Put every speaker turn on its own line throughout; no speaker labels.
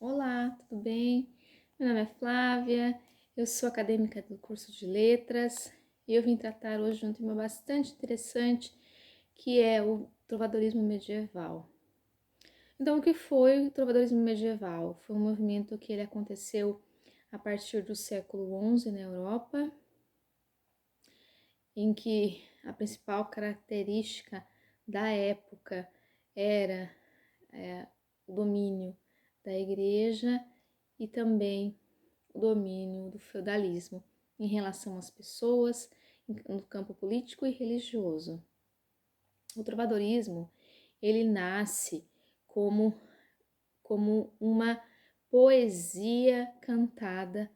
Olá, tudo bem? Meu nome é Flávia, eu sou acadêmica do curso de Letras e eu vim tratar hoje de um tema bastante interessante que é o trovadorismo medieval. Então, o que foi o trovadorismo medieval? Foi um movimento que ele aconteceu a partir do século XI na Europa, em que a principal característica da época era o domínio da igreja e também o domínio do feudalismo em relação às pessoas no campo político e religioso. O trovadorismo, ele nasce como, como uma poesia cantada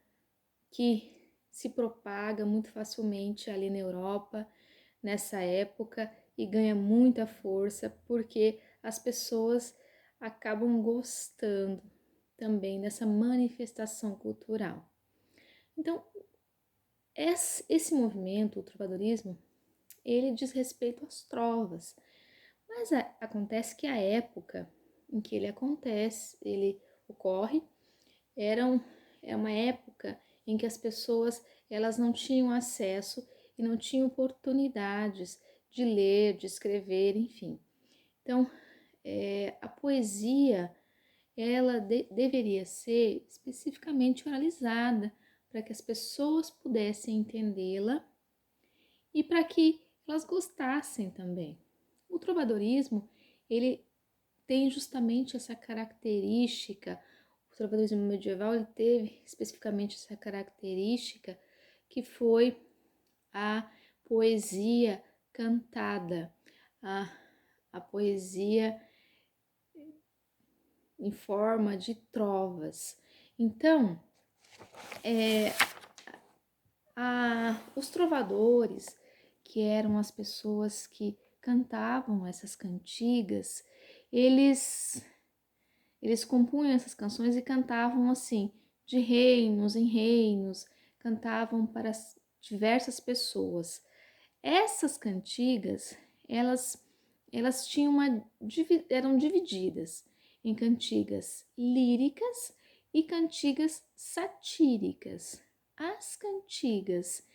que se propaga muito facilmente ali na Europa, nessa época, e ganha muita força porque as pessoas acabam gostando também dessa manifestação cultural. Então, esse movimento, o trovadorismo, ele diz respeito às trovas, mas acontece que a época em que ele ocorre, era é uma época em que as pessoas elas não tinham acesso e não tinham oportunidades de ler, de escrever, enfim. Então, a poesia ela deveria ser especificamente oralizada para que as pessoas pudessem entendê-la e para que elas gostassem também. O trovadorismo, ele tem justamente essa característica, o trovadorismo medieval ele teve especificamente essa característica que foi a poesia cantada, a poesia em forma de trovas. Então, os trovadores, que eram as pessoas que cantavam essas cantigas, eles compunham essas canções e cantavam assim, de reinos em reinos, cantavam para diversas pessoas. Essas cantigas, elas tinham eram divididas em cantigas líricas e cantigas satíricas. As cantigas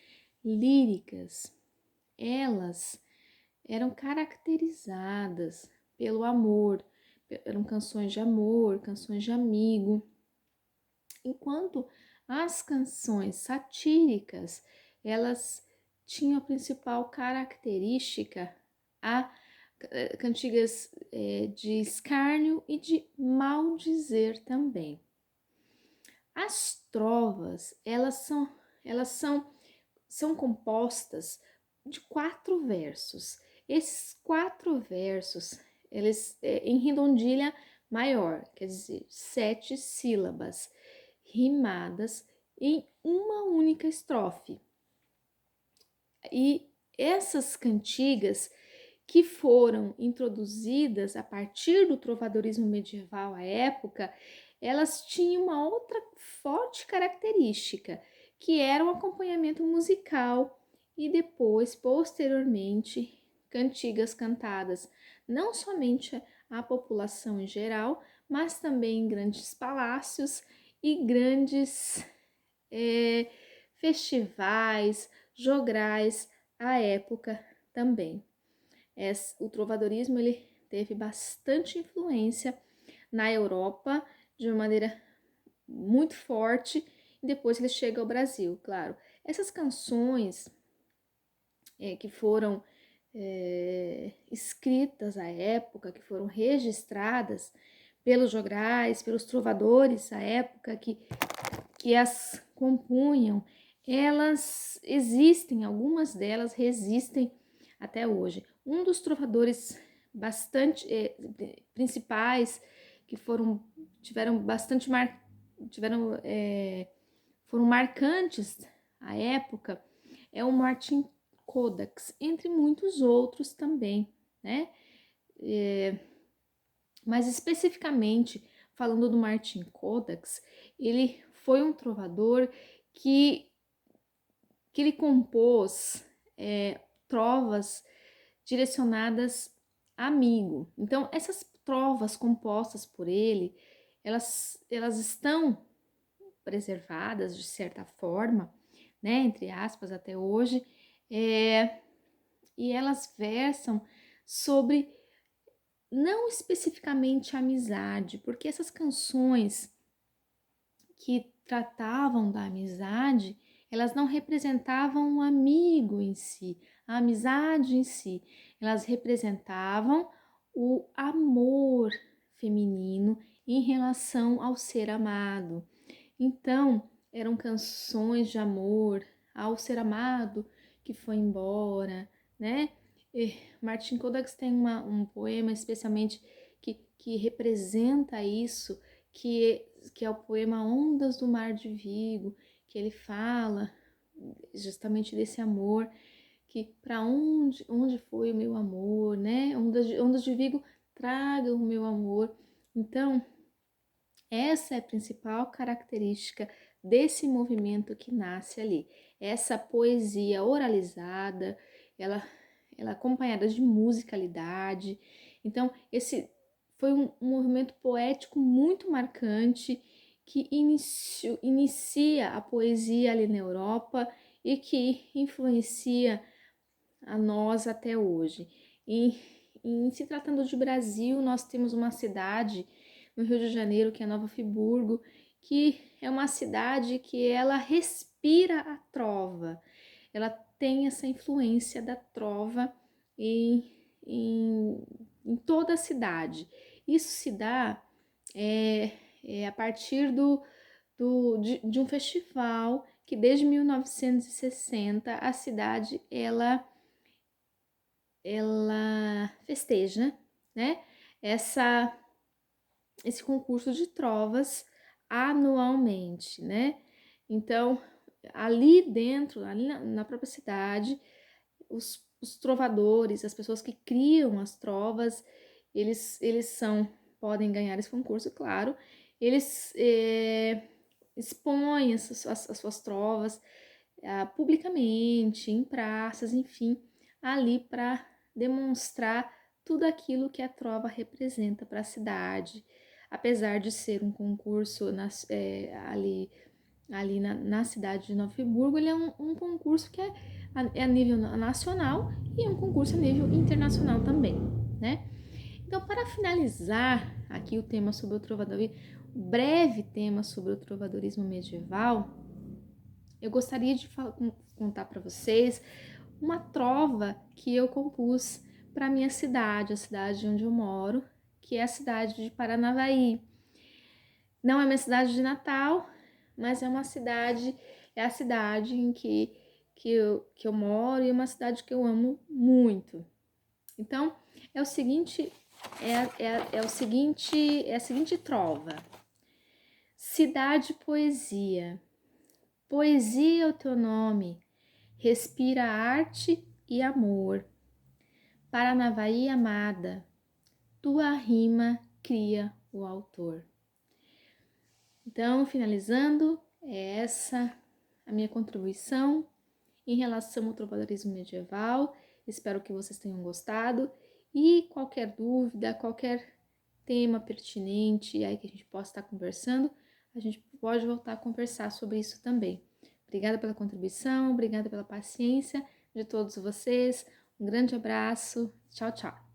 líricas, elas eram caracterizadas pelo amor, eram canções de amor, canções de amigo, enquanto as canções satíricas, elas tinham a principal característica a cantigas de escárnio e de maldizer também. As trovas, são compostas de 4 versos. Esses 4 versos, eles em redondilha maior, quer dizer, 7 sílabas rimadas em uma única estrofe. E essas cantigas que foram introduzidas a partir do trovadorismo medieval à época, elas tinham uma outra forte característica, que era o acompanhamento musical e depois, posteriormente, cantigas cantadas não somente à população em geral, mas também em grandes palácios e grandes festivais, jograis à época também. O trovadorismo ele teve bastante influência na Europa de uma maneira muito forte e depois ele chega ao Brasil, claro. Essas canções que foram escritas à época, que foram registradas pelos jograis, pelos trovadores à época que as compunham, elas existem, algumas delas resistem até hoje. Um dos trovadores bastante principais que tiveram bastante tiveram foram marcantes à época é o Martin Codax, entre muitos outros também, né? Mas especificamente falando do Martin Codax, ele foi um trovador que ele compôs trovas direcionadas a amigo. Então, essas trovas compostas por ele, elas estão preservadas de certa forma, né, entre aspas, até hoje, e elas versam sobre não especificamente amizade, porque essas canções que tratavam da amizade, elas não representavam o amigo em si, a amizade em si, elas representavam o amor feminino em relação ao ser amado. Então, eram canções de amor ao ser amado que foi embora, né? Martin Kodax tem um poema especialmente que representa isso, que é o poema Ondas do Mar de Vigo, que ele fala justamente desse amor, que para onde foi o meu amor, né? Ondas de Vigo, traga o meu amor. Então, essa é a principal característica desse movimento que nasce ali. Essa poesia oralizada, ela acompanhada de musicalidade. Então, esse foi um movimento poético muito marcante que inicia a poesia ali na Europa e que influencia a nós até hoje. Em se tratando de Brasil, nós temos uma cidade no Rio de Janeiro, que é Nova Friburgo, que é uma cidade que ela respira a trova. Ela tem essa influência da trova em, em, em toda a cidade. Isso se dá a partir de um festival que desde 1960 a cidade ela festeja, né, esse concurso de trovas anualmente, né? Então, ali dentro, ali na própria cidade, os trovadores, as pessoas que criam as trovas, eles podem ganhar esse concurso, claro, eles expõem as suas trovas publicamente, em praças, enfim, ali para demonstrar tudo aquilo que a trova representa para a cidade. Apesar de ser um concurso ali na cidade de Nova Friburgo, ele é um concurso que é a nível nacional e é um concurso a nível internacional também, né? Então, para finalizar aqui o tema sobre o trovadorismo, o breve tema sobre o trovadorismo medieval, eu gostaria de contar para vocês uma trova que eu compus para minha cidade, a cidade onde eu moro, que é a cidade de Paranavaí. Não é minha cidade de Natal, mas é a cidade em que eu moro e é uma cidade que eu amo muito. Então, é o seguinte, é a seguinte trova. Cidade poesia. Poesia é o teu nome, respira arte e amor. Paranavaí amada, tua rima cria o autor. Então, finalizando, é essa a minha contribuição em relação ao trovadorismo medieval. Espero que vocês tenham gostado e qualquer dúvida, qualquer tema pertinente aí que a gente possa estar conversando, a gente pode voltar a conversar sobre isso também. Obrigada pela contribuição, obrigada pela paciência de todos vocês. Um grande abraço. Tchau, tchau.